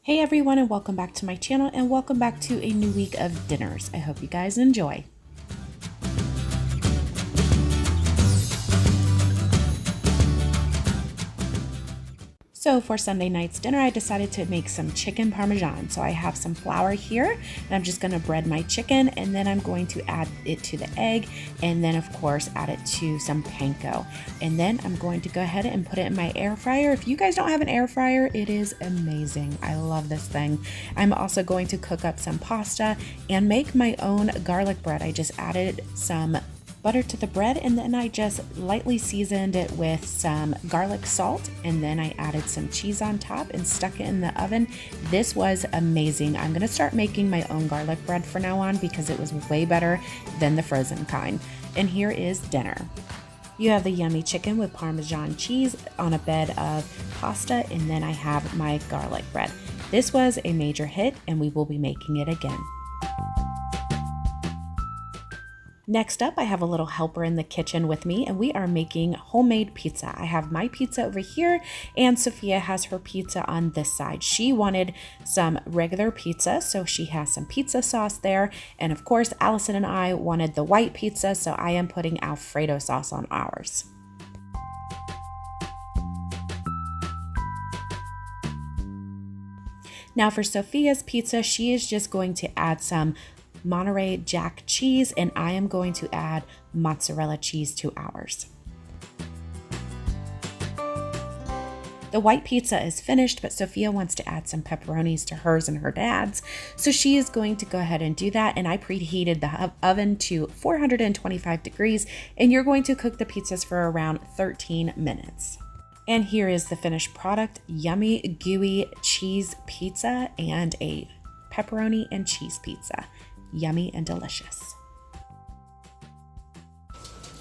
Hey everyone, and welcome back to my channel, and welcome back to a new week of dinners. I hope you guys enjoy. So for Sunday night's dinner, I decided to make some chicken Parmesan. So I have some flour here, and I'm just gonna bread my chicken, and then I'm going to add it to the egg, and then of course add it to some panko. And then I'm going to go ahead and put it in my air fryer. If you guys don't have an air fryer, it is amazing. I love this thing. I'm also going to cook up some pasta and make my own garlic bread. I just added some butter to the bread, and then I just lightly seasoned it with some garlic salt, and then I added some cheese on top and stuck it in the oven. This was amazing. I'm gonna start making my own garlic bread from now on because it was way better than the frozen kind. And here is dinner. You have the yummy chicken with Parmesan cheese on a bed of pasta, and then I have my garlic bread. This was a major hit, and we will be making it again. Next up, I have a little helper in the kitchen with me, and we are making homemade pizza. I have my pizza over here, and Sophia has her pizza on this side. She wanted some regular pizza, so she has some pizza sauce there. And of course, Allison and I wanted the white pizza, so I am putting Alfredo sauce on ours. Now for Sophia's pizza, she is just going to add some Monterey Jack cheese, and I am going to add mozzarella cheese to ours. The white pizza is finished, but Sophia wants to add some pepperonis to hers and her dad's, so she is going to go ahead and do that. And I preheated the oven to 425 degrees, and you're going to cook the pizzas for around 13 minutes. And here is the finished product: yummy gooey cheese pizza and a pepperoni and cheese pizza. Yummy and delicious.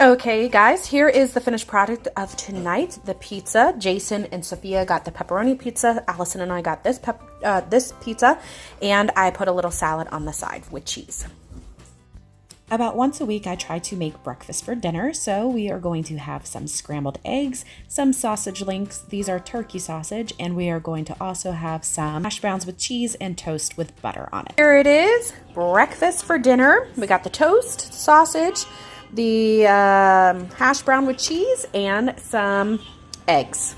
Okay guys, here is the finished product of tonight, the pizza. Jason and Sophia got the pepperoni pizza. Allison and I got this pizza, and I put a little salad on the side with cheese. About once a week, I try to make breakfast for dinner, so we are going to have some scrambled eggs, some sausage links, these are turkey sausage, and we are going to also have some hash browns with cheese and toast with butter on it. Here it is, breakfast for dinner. We got the toast, sausage, the hash brown with cheese, and some eggs.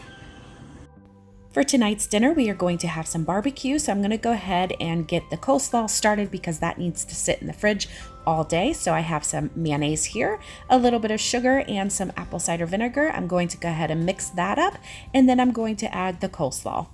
For tonight's dinner, we are going to have some barbecue, so I'm going to go ahead and get the coleslaw started because that needs to sit in the fridge all day. So I have some mayonnaise here, a little bit of sugar, and some apple cider vinegar. I'm going to go ahead and mix that up, and then I'm going to add the coleslaw.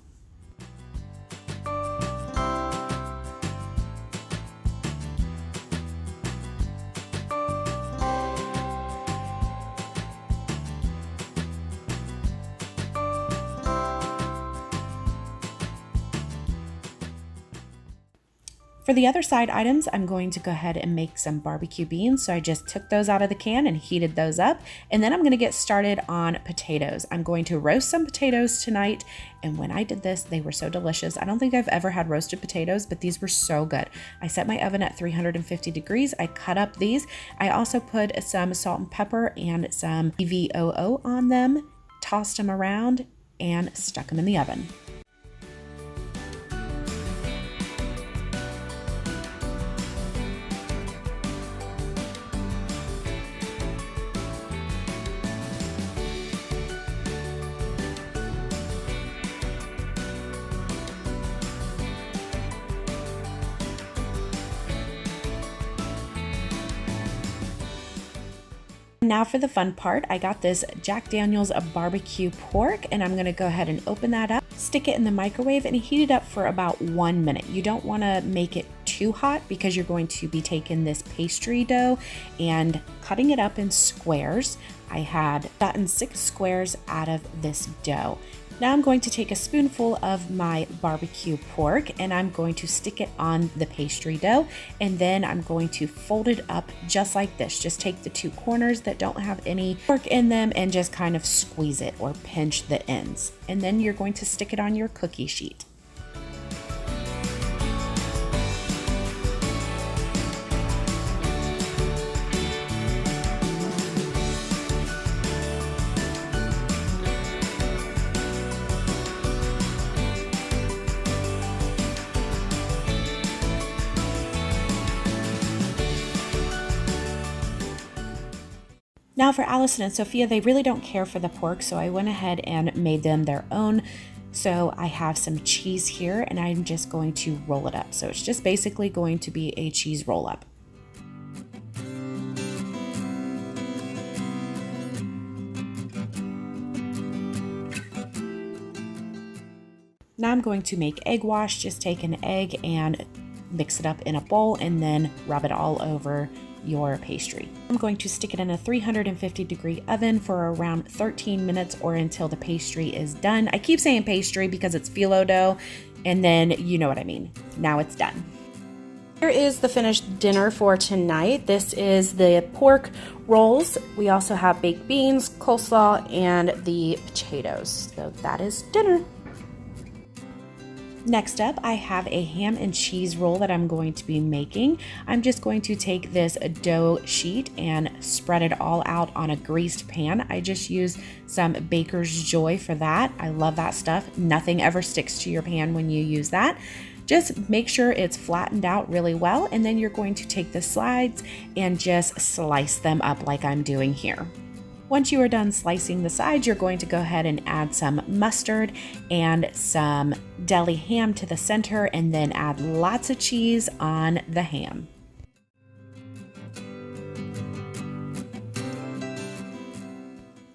For the other side items, I'm going to go ahead and make some barbecue beans. So I just took those out of the can and heated those up. And then I'm going to get started on potatoes. I'm going to roast some potatoes tonight. And when I did this, they were so delicious. I don't think I've ever had roasted potatoes, but these were so good. I set my oven at 350 degrees. I cut up these. I also put some salt and pepper and some VOO on them, tossed them around, and stuck them in the oven. Now for the fun part, I got this Jack Daniel's barbecue pork, and I'm gonna go ahead and open that up, stick it in the microwave, and heat it up for about 1 minute. You don't wanna make it too hot because you're going to be taking this pastry dough and cutting it up in squares. I had gotten 6 squares out of this dough. Now I'm going to take a spoonful of my barbecue pork, and I'm going to stick it on the pastry dough, and then I'm going to fold it up just like this. Just take the 2 corners that don't have any pork in them and just kind of squeeze it or pinch the ends. And then you're going to stick it on your cookie sheet. Now for Allison and Sophia, they really don't care for the pork, so I went ahead and made them their own. So I have some cheese here and I'm just going to roll it up. So it's just basically going to be a cheese roll up. Now I'm going to make egg wash. Just take an egg and mix it up in a bowl and then rub it all over your pastry. I'm going to stick it in a 350-degree oven for around 13 minutes or until the pastry is done. I keep saying pastry because it's phyllo dough, and then you know what I mean. Now it's done. Here is the finished dinner for tonight. This is the pork rolls. We also have baked beans, coleslaw, and the potatoes. So that is dinner. Next up, I have a ham and cheese roll that I'm going to be making. I'm just going to take this dough sheet and spread it all out on a greased pan. I just use some Baker's Joy for that. I love that stuff. Nothing ever sticks to your pan when you use that. Just make sure it's flattened out really well, and then you're going to take the sides and just slice them up like I'm doing here. Once you are done slicing the sides, you're going to go ahead and add some mustard and some deli ham to the center, and then add lots of cheese on the ham.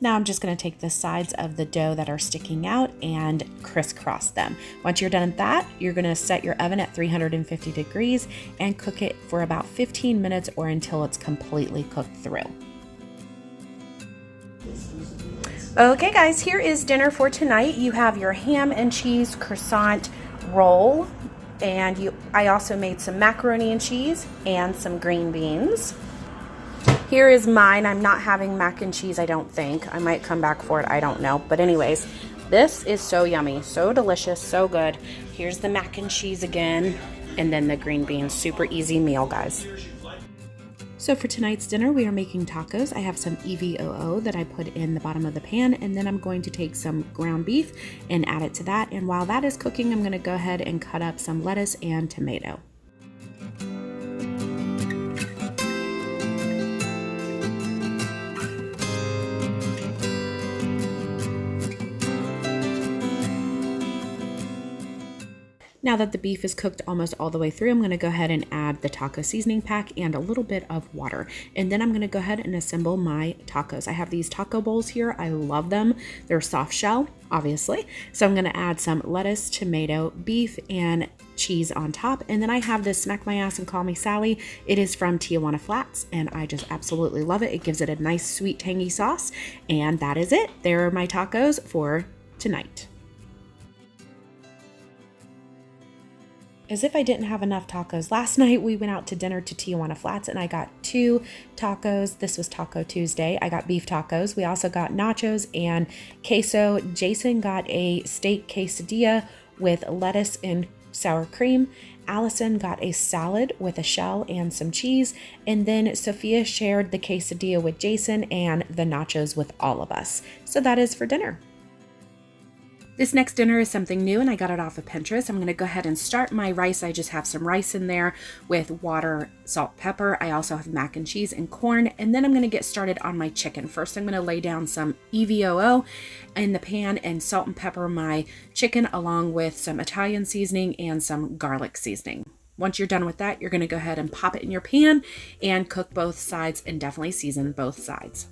Now I'm just going to take the sides of the dough that are sticking out and crisscross them. Once you're done with that, you're going to set your oven at 350 degrees and cook it for about 15 minutes or until it's completely cooked through. Okay guys, here is dinner for tonight. You have your ham and cheese croissant roll, and I also made some macaroni and cheese and some green beans. Here is mine. I'm not having mac and cheese, I don't think. I might come back for it, I don't know. But anyways, this is so yummy, so delicious, so good. Here's the mac and cheese again, and then the green beans. Super easy meal, guys. So for tonight's dinner, we are making tacos. I have some EVOO that I put in the bottom of the pan, and then I'm going to take some ground beef and add it to that. And while that is cooking, I'm going to go ahead and cut up some lettuce and tomato. Now that the beef is cooked almost all the way through, I'm going to go ahead and add the taco seasoning pack and a little bit of water. And then I'm going to go ahead and assemble my tacos. I have these taco bowls here. I love them. They're soft shell, obviously. So I'm going to add some lettuce, tomato, beef, and cheese on top. And then I have this Smack My Ass and Call Me Sally. It is from Tijuana Flats, and I just absolutely love it. It gives it a nice, sweet, tangy sauce. And that is it. There are my tacos for tonight. As if I didn't have enough tacos, last night we went out to dinner to Tijuana Flats and I got 2 tacos. This was Taco Tuesday. I got beef tacos. We also got nachos and queso. Jason got a steak quesadilla with lettuce and sour cream. Allison got a salad with a shell and some cheese. And then Sophia shared the quesadilla with Jason and the nachos with all of us. So that is for dinner. This next dinner is something new and I got it off of Pinterest. I'm going to go ahead and start my rice. I just have some rice in there with water, salt, pepper. I also have mac and cheese and corn. And then I'm going to get started on my chicken. First, I'm going to lay down some EVOO in the pan and salt and pepper my chicken along with some Italian seasoning and some garlic seasoning. Once you're done with that, you're going to go ahead and pop it in your pan and cook both sides and definitely season both sides.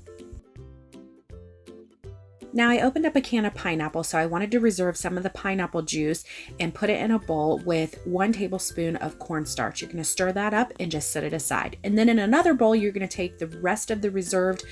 Now I opened up a can of pineapple, so I wanted to reserve some of the pineapple juice and put it in a bowl with 1 tablespoon of cornstarch. You're going to stir that up and just set it aside. And then in another bowl, you're going to take the rest of the reserved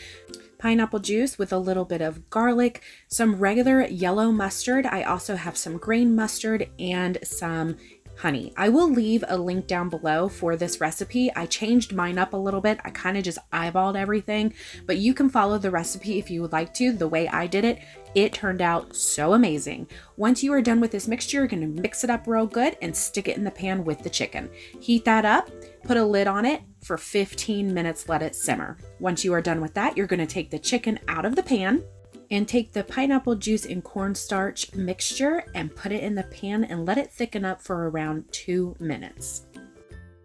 pineapple juice with a little bit of garlic, some regular yellow mustard. I also have some green mustard and some honey. I will leave a link down below for this recipe. I changed mine up a little bit. I kind of just eyeballed everything, but you can follow the recipe if you would like to. The way I did it, it turned out so amazing. Once you are done with this mixture, you're going to mix it up real good and stick it in the pan with the chicken. Heat that up, put a lid on it for 15 minutes, let it simmer. Once you are done with that, you're going to take the chicken out of the pan and take the pineapple juice and cornstarch mixture and put it in the pan and let it thicken up for around 2 minutes.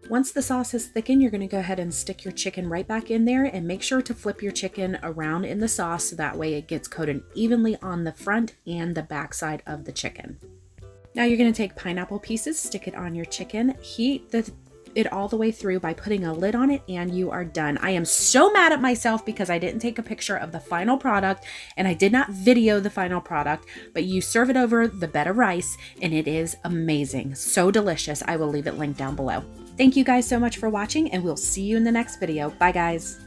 Once the sauce has thickened, you're going to go ahead and stick your chicken right back in there and make sure to flip your chicken around in the sauce so that way it gets coated evenly on the front and the back side of the chicken. Now you're going to take pineapple pieces, stick it on your chicken, heat it all the way through by putting a lid on it, and you are done. I am so mad at myself because I didn't take a picture of the final product and I did not video the final product, but you serve it over the bed of rice and it is amazing. So delicious. I will leave it linked down below. Thank you guys so much for watching, and we'll see you in the next video. Bye guys.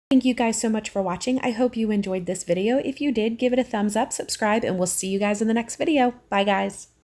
Thank you guys so much for watching. I hope you enjoyed this video. If you did, give it a thumbs up, subscribe, and we'll see you guys in the next video. Bye guys.